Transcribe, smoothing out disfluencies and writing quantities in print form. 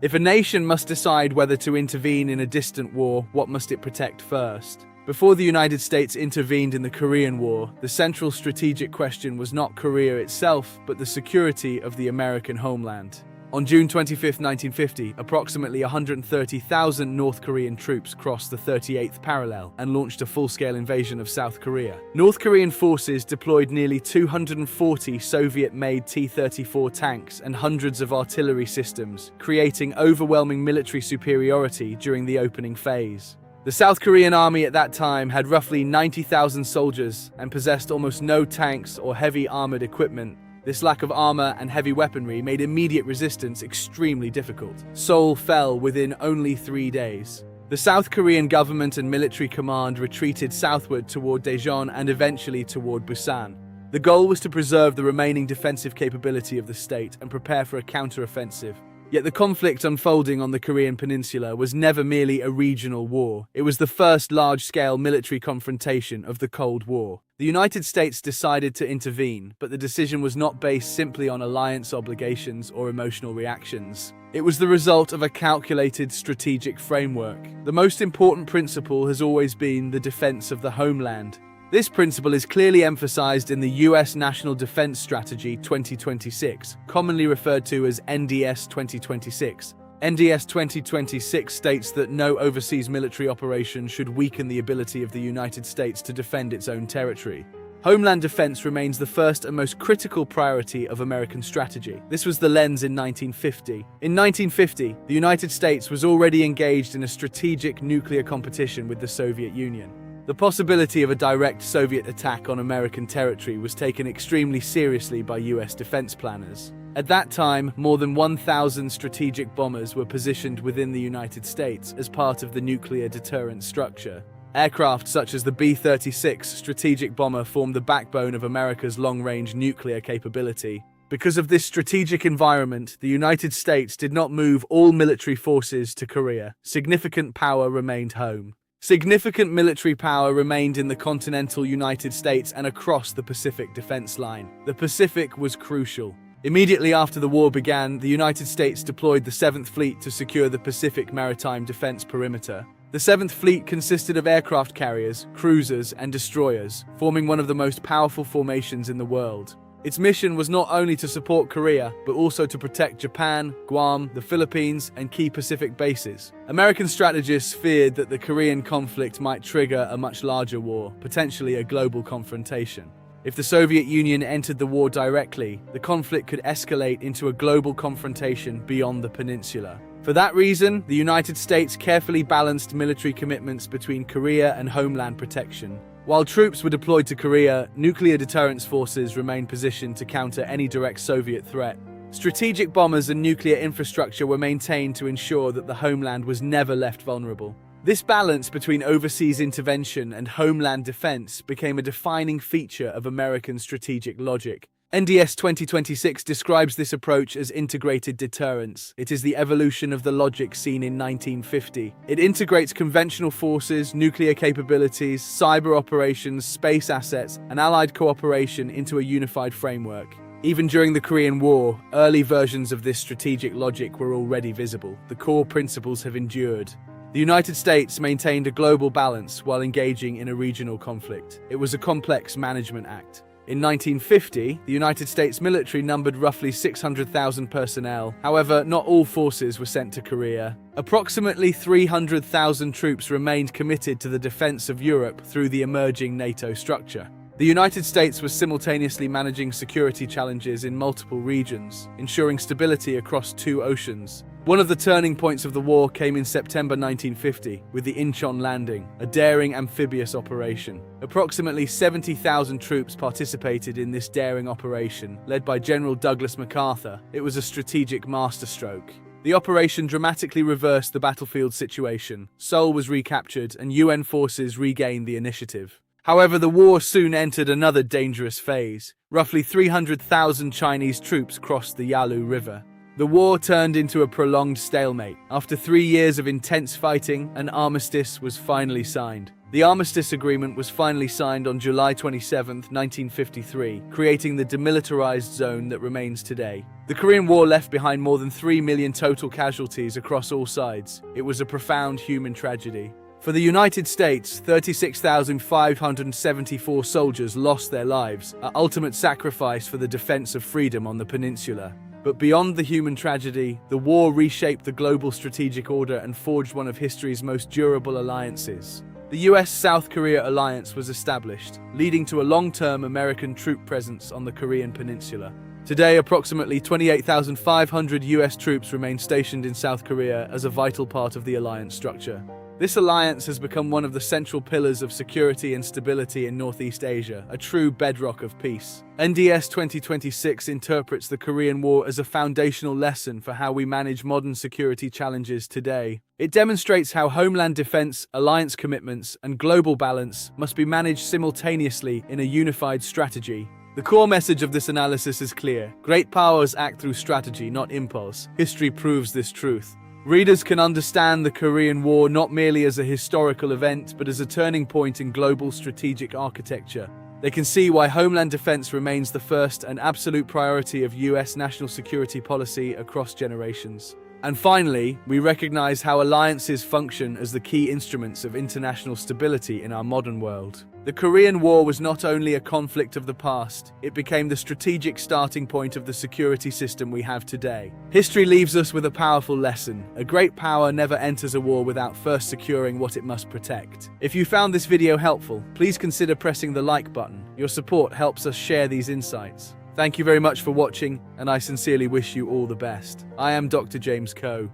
If a nation must decide whether to intervene in a distant war, what must it protect first? Before the United States intervened in the Korean War, the central strategic question was not Korea itself, but the security of the American homeland. On June 25, 1950, approximately 130,000 North Korean troops crossed the 38th parallel and launched a full-scale invasion of South Korea. North Korean forces deployed nearly 240 Soviet-made T-34 tanks and hundreds of artillery systems, creating overwhelming military superiority during the opening phase. The South Korean army at that time had roughly 90,000 soldiers and possessed almost no tanks or heavy armored equipment. This lack of armor and heavy weaponry made immediate resistance extremely difficult. Seoul fell within only 3 days. The South Korean government and military command retreated southward toward Daejeon and eventually toward Busan. The goal was to preserve the remaining defensive capability of the state and prepare for a counteroffensive. Yet the conflict unfolding on the Korean peninsula was never merely a regional war. It was the first large-scale military confrontation of the Cold War. The United States decided to intervene, but the decision was not based simply on alliance obligations or emotional reactions. It was the result of a calculated strategic framework. The most important principle has always been the defense of the homeland. This principle is clearly emphasized in the U.S. National Defense Strategy 2026, commonly referred to as NDS 2026. NDS 2026 states that no overseas military operation should weaken the ability of the United States to defend its own territory. Homeland defense remains the first and most critical priority of American strategy. This was the lens in 1950. In 1950, the United States was already engaged in a strategic nuclear competition with the Soviet Union. The possibility of a direct Soviet attack on American territory was taken extremely seriously by U.S. defense planners. At that time, more than 1,000 strategic bombers were positioned within the United States as part of the nuclear deterrent structure. Aircraft such as the B-36 strategic bomber formed the backbone of America's long-range nuclear capability. Because of this strategic environment, the United States did not move all military forces to Korea. Significant power remained home. Significant military power remained in the continental United States and across the Pacific defense line. The Pacific was crucial. Immediately after the war began, the United States deployed the 7th Fleet to secure the Pacific maritime defense perimeter. The 7th Fleet consisted of aircraft carriers, cruisers, and destroyers, forming one of the most powerful formations in the world. Its mission was not only to support Korea, but also to protect Japan, Guam, the Philippines, and key Pacific bases. American strategists feared that the Korean conflict might trigger a much larger war, potentially a global confrontation. If the Soviet Union entered the war directly, the conflict could escalate into a global confrontation beyond the peninsula. For that reason, the United States carefully balanced military commitments between Korea and homeland protection. While troops were deployed to Korea, nuclear deterrence forces remained positioned to counter any direct Soviet threat. Strategic bombers and nuclear infrastructure were maintained to ensure that the homeland was never left vulnerable. This balance between overseas intervention and homeland defense became a defining feature of American strategic logic. NDS 2026 describes this approach as integrated deterrence. It is the evolution of the logic seen in 1950. It integrates conventional forces, nuclear capabilities, cyber operations, space assets, and allied cooperation into a unified framework. Even during the Korean War, early versions of this strategic logic were already visible. The core principles have endured. The United States maintained a global balance while engaging in a regional conflict. It was a complex management act. In 1950, the United States military numbered roughly 600,000 personnel. However, not all forces were sent to Korea. Approximately 300,000 troops remained committed to the defense of Europe through the emerging NATO structure. The United States was simultaneously managing security challenges in multiple regions, ensuring stability across 2 oceans. One of the turning points of the war came in September 1950, with the Incheon landing, a daring amphibious operation. Approximately 70,000 troops participated in this daring operation, led by General Douglas MacArthur. It was a strategic masterstroke. The operation dramatically reversed the battlefield situation. Seoul was recaptured, and UN forces regained the initiative. However, the war soon entered another dangerous phase. Roughly 300,000 Chinese troops crossed the Yalu River. The war turned into a prolonged stalemate. After 3 years of intense fighting, an armistice was finally signed. The armistice agreement was finally signed on July 27, 1953, creating the demilitarized zone that remains today. The Korean War left behind more than 3 million total casualties across all sides. It was a profound human tragedy. For the United States, 36,574 soldiers lost their lives, an ultimate sacrifice for the defense of freedom on the peninsula. But beyond the human tragedy, the war reshaped the global strategic order and forged one of history's most durable alliances. The US-South Korea alliance was established, leading to a long-term American troop presence on the Korean peninsula. Today, approximately 28,500 US troops remain stationed in South Korea as a vital part of the alliance structure. This alliance has become one of the central pillars of security and stability in Northeast Asia, a true bedrock of peace. NDS 2026 interprets the Korean War as a foundational lesson for how we manage modern security challenges today. It demonstrates how homeland defense, alliance commitments, and global balance must be managed simultaneously in a unified strategy. The core message of this analysis is clear. Great powers act through strategy, not impulse. History proves this truth. Readers can understand the Korean War not merely as a historical event, but as a turning point in global strategic architecture. They can see why homeland defense remains the first and absolute priority of US national security policy across generations. And finally, we recognize how alliances function as the key instruments of international stability in our modern world. The Korean War was not only a conflict of the past, it became the strategic starting point of the security system we have today. History leaves us with a powerful lesson. A great power never enters a war without first securing what it must protect. If you found this video helpful, please consider pressing the like button. Your support helps us share these insights. Thank you very much for watching, and I sincerely wish you all the best. I am Dr. James Coe.